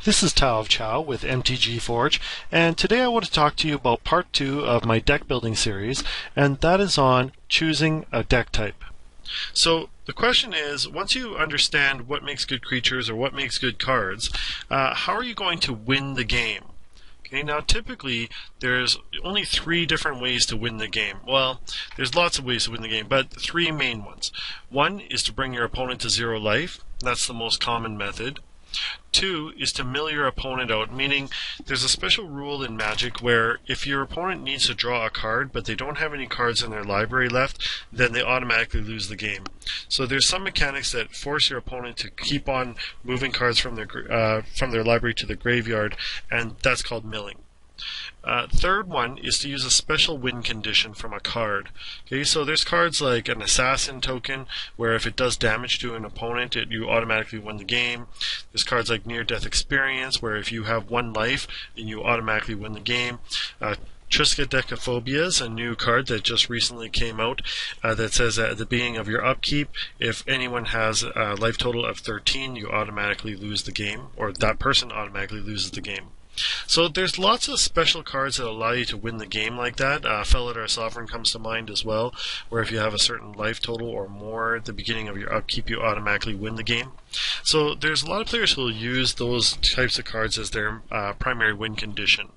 This is Tao of Chow with MTG Forge, and today I want to talk to you about part 2 of my deck building series, and that is on choosing a deck type. So the question is, once you understand what makes good creatures or what makes good cards, how are you going to win the game? Okay, now typically there's only 3 different ways to win the game. Well, there's lots of ways to win the game, but 3 main ones. One is to bring your opponent to 0 life. That's the most common method. 2 is to mill your opponent out, meaning there's a special rule in Magic where if your opponent needs to draw a card but they don't have any cards in their library left, then they automatically lose the game. So there's some mechanics that force your opponent to keep on moving cards from their library to the graveyard, and that's called milling. Third one is to use a special win condition from a card. Okay, so there's cards like an assassin token, where if it does damage to an opponent, you automatically win the game. There's cards like near death experience, where if you have 1 life, then you automatically win the game. Triskaidekaphobia is a new card that just recently came out that says at the beginning of your upkeep, if anyone has a life total of 13, you automatically lose the game, or that person automatically loses the game. So there's lots of special cards that allow you to win the game like that. Felidar Sovereign comes to mind as well, where if you have a certain life total or more at the beginning of your upkeep, you automatically win the game. So there's a lot of players who will use those types of cards as their primary win condition.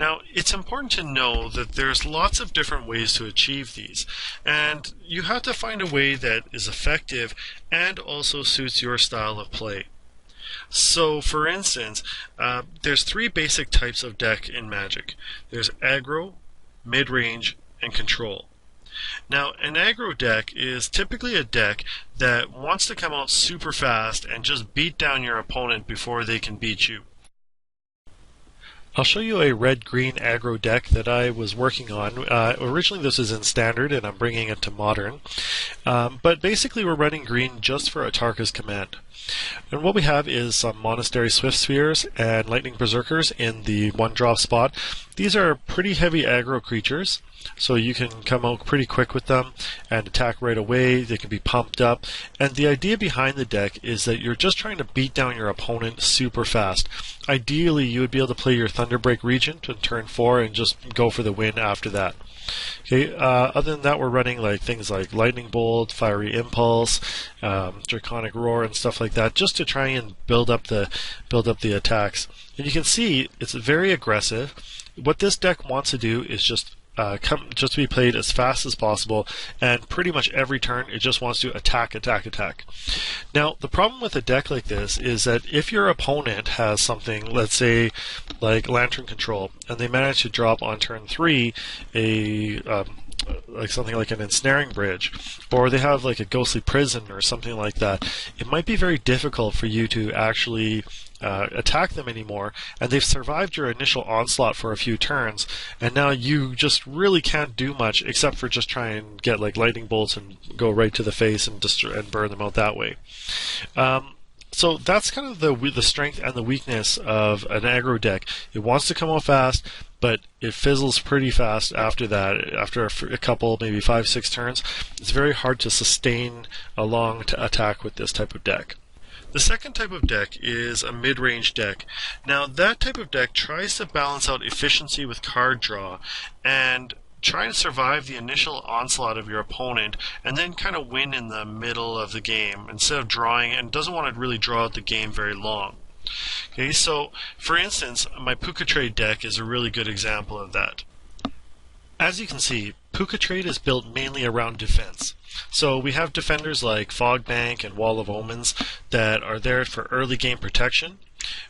Now, it's important to know that there's lots of different ways to achieve these, and you have to find a way that is effective and also suits your style of play. So, for instance, there's 3 basic types of deck in Magic. There's aggro, mid-range, and control. Now, an aggro deck is typically a deck that wants to come out super fast and just beat down your opponent before they can beat you. I'll show you a red-green aggro deck that I was working on. Originally this was in standard and I'm bringing it to modern. But basically we're running green just for Atarka's Command. And what we have is some Monastery Swift Spheres and Lightning Berserkers in the 1-drop spot. These are pretty heavy aggro creatures, so you can come out pretty quick with them and attack right away. They can be pumped up. And the idea behind the deck is that you're just trying to beat down your opponent super fast. Ideally, you would be able to play your Thunderbreak Regent on turn 4 and just go for the win after that. Okay. Other than that, we're running like things like Lightning Bolt, Fiery Impulse, Draconic Roar, and stuff like that, just to try and build up the attacks. And you can see it's very aggressive. What this deck wants to do is just to be played as fast as possible, and pretty much every turn it just wants to attack. Now, the problem with a deck like this is that if your opponent has something, let's say like Lantern Control, and they manage to drop on turn 3 like something like an Ensnaring Bridge, or they have like a Ghostly Prison or something like that, it might be very difficult for you to actually attack them anymore, and they've survived your initial onslaught for a few turns, and now you just really can't do much except for just try and get like lightning bolts and go right to the face and burn them out that way. So that's kind of the strength and the weakness of an aggro deck. It wants to come out fast, but it fizzles pretty fast after that. After a couple, maybe 5-6 turns, it's very hard to sustain a long attack with this type of deck. The second type of deck is a mid-range deck. Now, that type of deck tries to balance out efficiency with card draw and try and survive the initial onslaught of your opponent and then kind of win in the middle of the game instead of drawing, and doesn't want to really draw out the game very long. Okay, so for instance, my Puka Trade deck is a really good example of that. As you can see, Puka Trade is built mainly around defense. So we have defenders like Fogbank and Wall of Omens that are there for early game protection.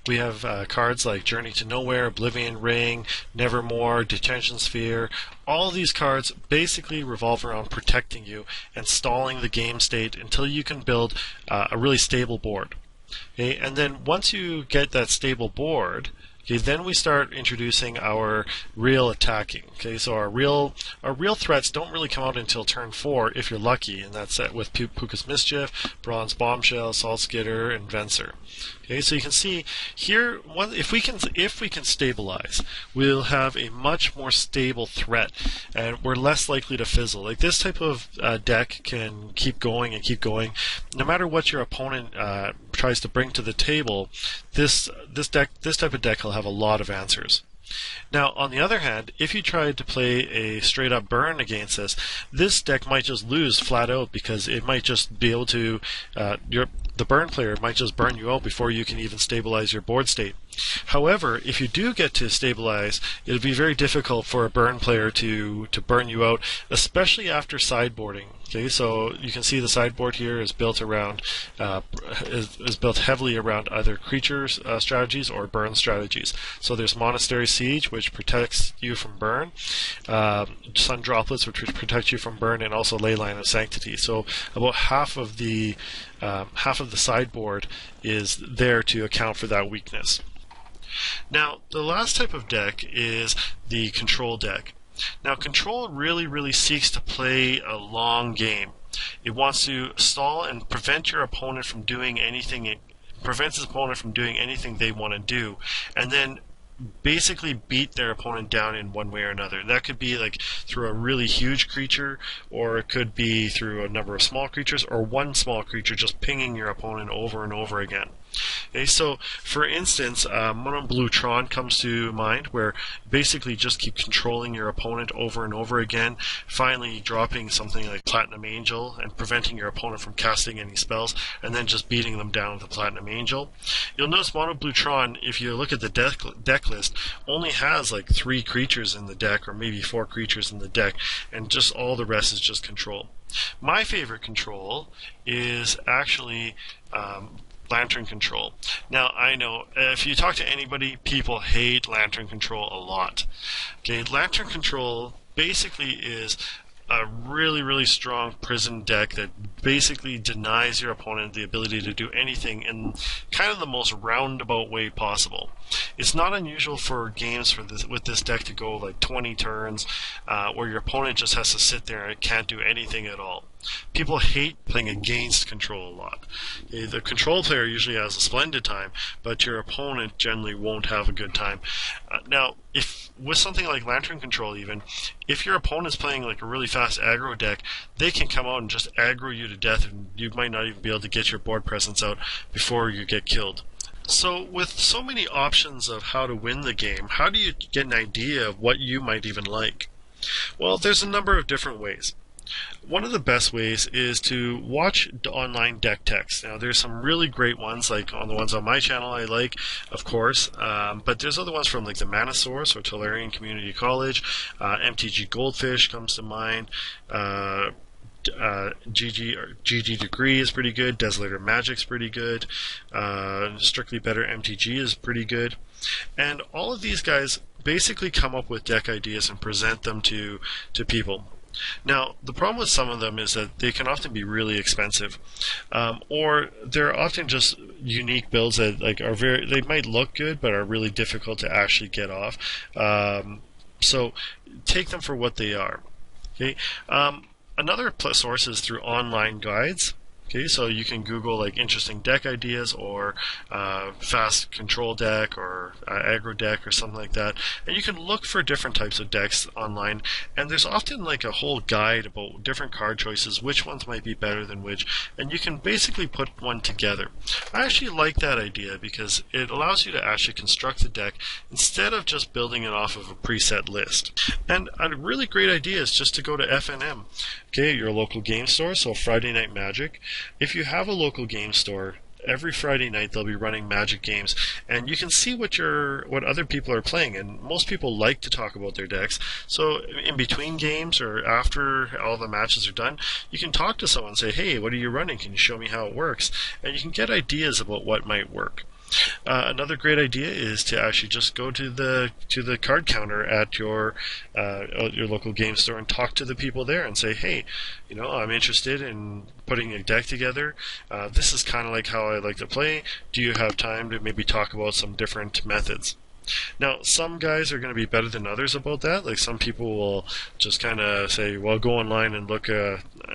We have cards like Journey to Nowhere, Oblivion Ring, Nevermore, Detention Sphere. All these cards basically revolve around protecting you and stalling the game state until you can build a really stable board. Okay? And then once you get that stable board, okay, then we start introducing our real attacking. Okay, so our real threats don't really come out until turn 4 if you're lucky, and that's with Puka's Mischief, Bronze Bombshell, Salt Skidder, and Venser. Okay, so you can see here, if we can stabilize, we'll have a much more stable threat, and we're less likely to fizzle. Like this type of deck can keep going and keep going, no matter what your opponent tries to bring to the table. This type of deck will have a lot of answers. Now, on the other hand, if you tried to play a straight-up burn against this deck might just lose flat out, because it might just be able to the burn player might just burn you out before you can even stabilize your board state. However, if you do get to stabilize, it'll be very difficult for a burn player to burn you out, especially after sideboarding. Okay, so you can see the sideboard here is built around is built heavily around either creatures strategies or burn strategies. So there's Monastery Siege, which protects you from burn, Sun Droplets, which protect you from burn, and also Leyline of Sanctity. So about half of the sideboard is there to account for that weakness. Now, the last type of deck is the control deck. Now, control really seeks to play a long game. It wants to stall and prevent your opponent from doing anything. It prevents his opponent from doing anything they want to do, and then basically beat their opponent down in one way or another. That could be like through a really huge creature, or it could be through a number of small creatures, or one small creature just pinging your opponent over and over again. Okay, so for instance, Mono Blue Tron comes to mind, where basically just keep controlling your opponent over and over again, finally dropping something like Platinum Angel and preventing your opponent from casting any spells, and then just beating them down with the Platinum Angel. You'll notice Mono Blue Tron, if you look at the deck list, only has like 3 creatures in the deck, or maybe 4 creatures in the deck, and just all the rest is just control. My favorite control is actually Lantern Control. Now, I know if you talk to anybody, people hate Lantern Control a lot. Okay, Lantern Control basically is a really strong prison deck that basically denies your opponent the ability to do anything in kind of the most roundabout way possible. It's not unusual for games with this deck to go like 20 turns, where your opponent just has to sit there and can't do anything at all. People hate playing against control a lot. The control player usually has a splendid time, but your opponent generally won't have a good time. Now, if with something like Lantern Control, even if your opponent's playing like a really fast aggro deck, they can come out and just aggro you to death, and you might not even be able to get your board presence out before you get killed. So with so many options of how to win the game, how do you get an idea of what you might even like? Well, there's a number of different ways. One of the best ways is to watch online deck techs. Now, there's some really great ones, like on the ones on my channel I like, of course, but there's other ones from like the Mana Source or Tolarian Community College. MTG Goldfish comes to mind. GG Degree is pretty good. Desolator Magic's pretty good. Strictly Better MTG is pretty good. And all of these guys basically come up with deck ideas and present them to people. Now, the problem with some of them is that they can often be really expensive, or they're often just unique builds that like are they might look good but are really difficult to actually get off. So take them for what they are. Okay. Another source is through online guides. Okay, so you can Google like interesting deck ideas, or fast control deck, or aggro deck, or something like that, and you can look for different types of decks online, and there's often like a whole guide about different card choices, which ones might be better than which, and you can basically put one together. I actually like that idea because it allows you to actually construct the deck instead of just building it off of a preset list. And a really great idea is just to go to FNM, okay, your local game store, so Friday Night Magic. If you have a local game store, every Friday night they'll be running Magic games, and you can see what other people are playing, and most people like to talk about their decks. So in between games or after all the matches are done, you can talk to someone and say, hey, what are you running? Can you show me how it works? And you can get ideas about what might work. Another great idea is to actually just go to the card counter at your local game store and talk to the people there and say, hey, I'm interested in putting a deck together. This is kind of like how I like to play. Do you have time to maybe talk about some different methods? Now, some guys are going to be better than others about that. Like some people will just kind of say, well, go online and look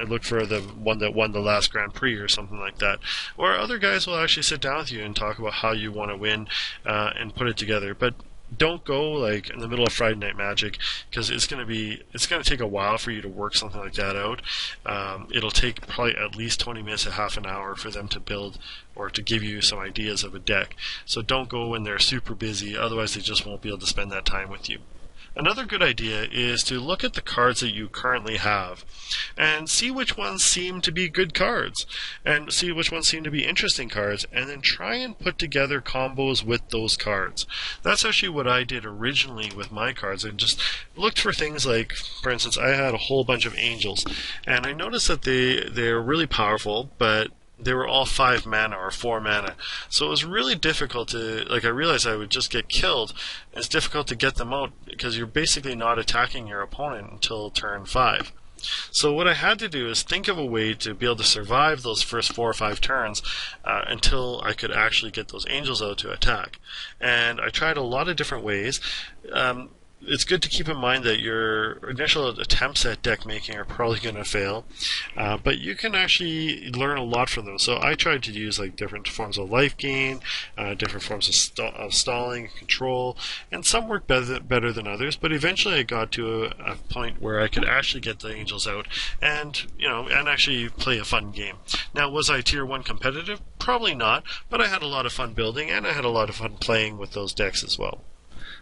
look for the one that won the last Grand Prix or something like that. Or other guys will actually sit down with you and talk about how you want to win and put it together. But don't go like in the middle of Friday Night Magic, because it's going to take a while for you to work something like that out. It'll take probably at least 20 minutes to half an hour for them to build or to give you some ideas of a deck. So don't go when they're super busy, otherwise they just won't be able to spend that time with you. Another good idea is to look at the cards that you currently have and see which ones seem to be good cards and see which ones seem to be interesting cards, and then try and put together combos with those cards. That's actually what I did originally with my cards. I just looked for things like, for instance, I had a whole bunch of angels, and I noticed that they're really powerful, but they were all 5 mana or 4 mana. So it was really difficult to, I realized I would just get killed. It's difficult to get them out because you're basically not attacking your opponent until turn 5. So what I had to do is think of a way to be able to survive those first 4 or 5 turns until I could actually get those angels out to attack. And I tried a lot of different ways. It's good to keep in mind that your initial attempts at deck making are probably going to fail, but you can actually learn a lot from them. So I tried to use different forms of life gain, different forms of stalling, control, and some worked better than others. But eventually, I got to a point where I could actually get the angels out, and actually play a fun game. Now, was I tier 1 competitive? Probably not, but I had a lot of fun building, and I had a lot of fun playing with those decks as well.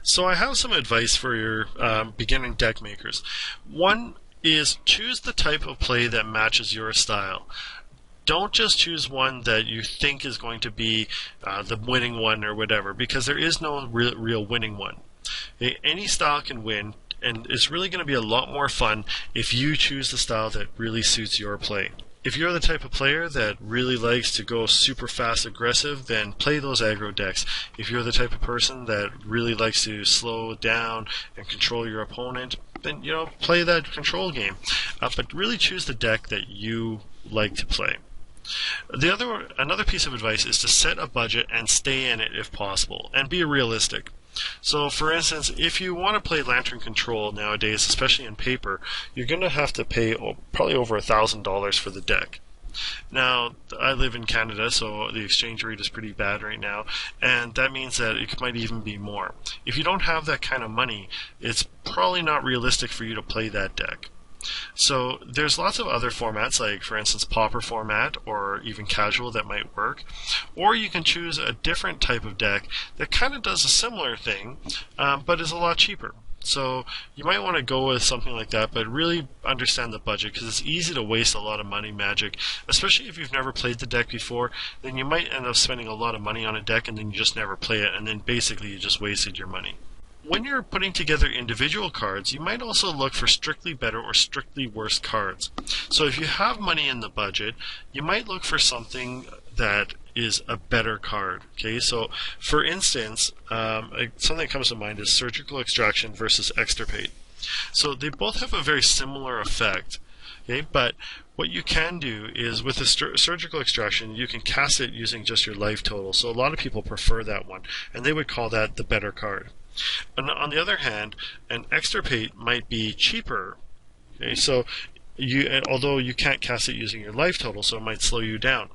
So I have some advice for your beginning deck makers. One is choose the type of play that matches your style. Don't just choose one that you think is going to be the winning one or whatever, because there is no real winning one. Any style can win, and it's really going to be a lot more fun if you choose the style that really suits your play. If you're the type of player that really likes to go super fast aggressive, then play those aggro decks. If you're the type of person that really likes to slow down and control your opponent, then play that control game. But really choose the deck that you like to play. Another piece of advice is to set a budget and stay in it if possible, and be realistic. So, for instance, if you want to play Lantern Control nowadays, especially in paper, you're going to have to pay probably over $1,000 for the deck. Now, I live in Canada, so the exchange rate is pretty bad right now, and that means that it might even be more. If you don't have that kind of money, it's probably not realistic for you to play that deck. So there's lots of other formats, like for instance Pauper format or even casual, that might work. Or you can choose a different type of deck that kind of does a similar thing, but is a lot cheaper. So you might want to go with something like that, but really understand the budget, because it's easy to waste a lot of money Magic, especially if you've never played the deck before. Then you might end up spending a lot of money on a deck and then you just never play it, and then basically you just wasted your money. When you're putting together individual cards, you might also look for strictly better or strictly worse cards. So if you have money in the budget, you might look for something that is a better card. Okay, so for instance, something that comes to mind is Surgical Extraction versus Extirpate. So they both have a very similar effect. Okay, but what you can do is with a Surgical Extraction, you can cast it using just your life total. So a lot of people prefer that one, and they would call that the better card. And on the other hand, an Extirpate might be cheaper. Okay, so although you can't cast it using your life total, so it might slow you down.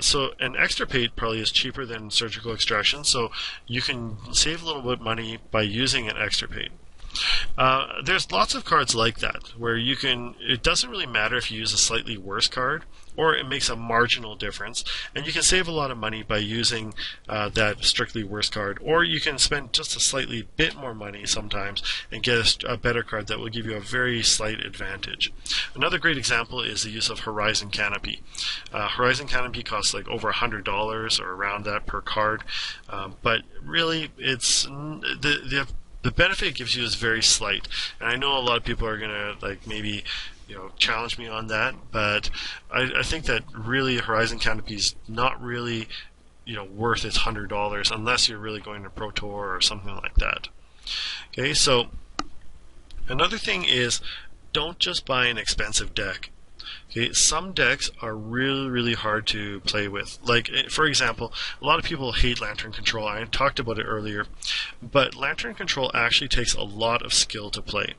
So an Extirpate probably is cheaper than Surgical Extraction, so you can save a little bit of money by using an Extirpate. There's lots of cards like that, where it doesn't really matter if you use a slightly worse card, or it makes a marginal difference, and you can save a lot of money by using that strictly worse card, or you can spend just a slightly bit more money sometimes and get a better card that will give you a very slight advantage. Another great example is the use of Horizon Canopy. Horizon Canopy costs over $100 or around that per card, but really it's the benefit it gives you is very slight, and I know a lot of people are gonna maybe challenge me on that, but I think that really Horizon Canopy is not really worth its $100 unless you're really going to Pro Tour or something like that. Okay, so another thing is, don't just buy an expensive deck. Okay, some decks are really hard to play with. For example, a lot of people hate Lantern Control. I talked about it earlier, but Lantern Control actually takes a lot of skill to play.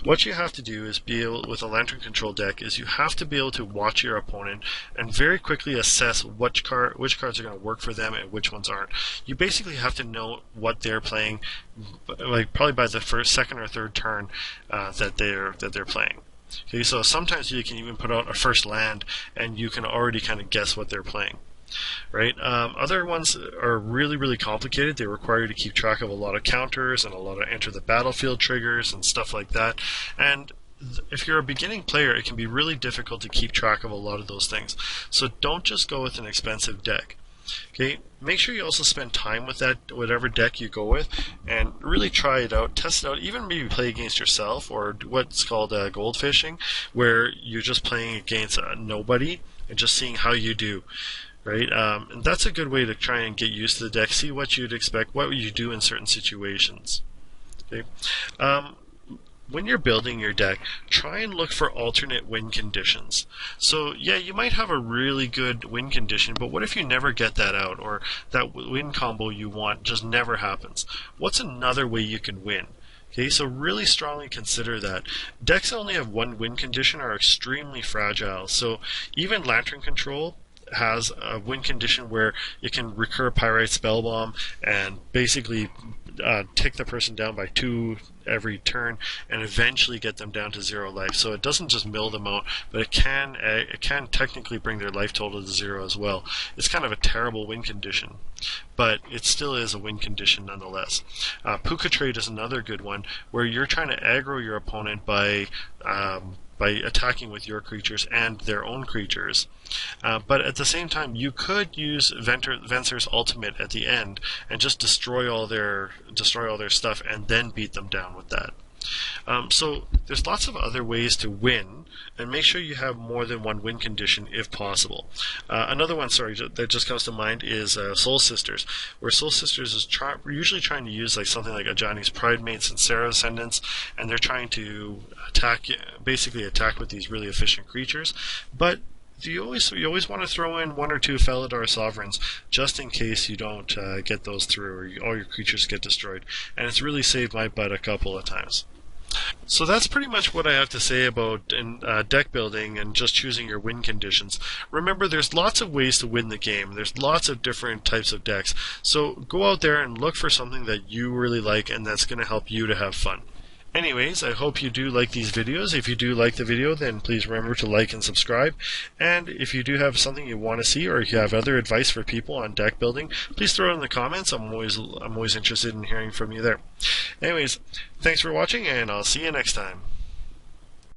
What you have to do is be able, with a lantern control deck, is you have to be able to watch your opponent and very quickly assess which cards are going to work for them and which ones aren't. You basically have to know what they're playing, like probably by the first, second, or third turn that they're playing. Okay, so sometimes you can even put out a first land and you can already kind of guess what they're playing. Right? Other ones are really, really complicated. They require you to keep track of a lot of counters and a lot of enter the battlefield triggers and stuff like that. And if you're a beginning player, it can be really difficult to keep track of a lot of those things. So don't just go with an expensive deck. Okay, make sure you also spend time with that, whatever deck you go with, and really try it out, test it out, even maybe play against yourself, or what's called gold fishing, where you're just playing against nobody and just seeing how you do. Right, and that's a good way to try and get used to the deck. See what you'd expect, what you do in certain situations. Okay, when you're building your deck, try and look for alternate win conditions. So yeah, you might have a really good win condition, but what if you never get that out, or that win combo you want just never happens? What's another way you can win? Okay, so really strongly consider that. Decks that only have one win condition are extremely fragile. So even Lantern Control has a win condition where it can recur Pyrite Spellbomb and basically take the person down by 2 every turn and eventually get them down to 0 life. So it doesn't just mill them out, but it can technically bring their life total to 0 as well. It's kind of a terrible win condition, but it still is a win condition nonetheless. Puka Trade is another good one where you're trying to aggro your opponent by attacking with your creatures and their own creatures. But at the same time, you could use Venser's ultimate at the end and just destroy all their stuff and then beat them down with that. So there's lots of other ways to win, and make sure you have more than one win condition if possible. Another one, that just comes to mind is Soul Sisters, where Soul Sisters is usually trying to use like something like Ajani's Pride Mates and Sarah Ascendants, and they're trying to basically attack with these really efficient creatures, but you always want to throw in 1 or 2 Felidar Sovereigns just in case you don't get those through, or all your creatures get destroyed. And it's really saved my butt a couple of times. So that's pretty much what I have to say about deck building and just choosing your win conditions. Remember, there's lots of ways to win the game. There's lots of different types of decks. So go out there and look for something that you really like and that's going to help you to have fun. Anyways, I hope you do like these videos. If you do like the video, then please remember to like and subscribe. And if you do have something you want to see, or if you have other advice for people on deck building, please throw it in the comments. I'm always interested in hearing from you there. Anyways, thanks for watching, and I'll see you next time.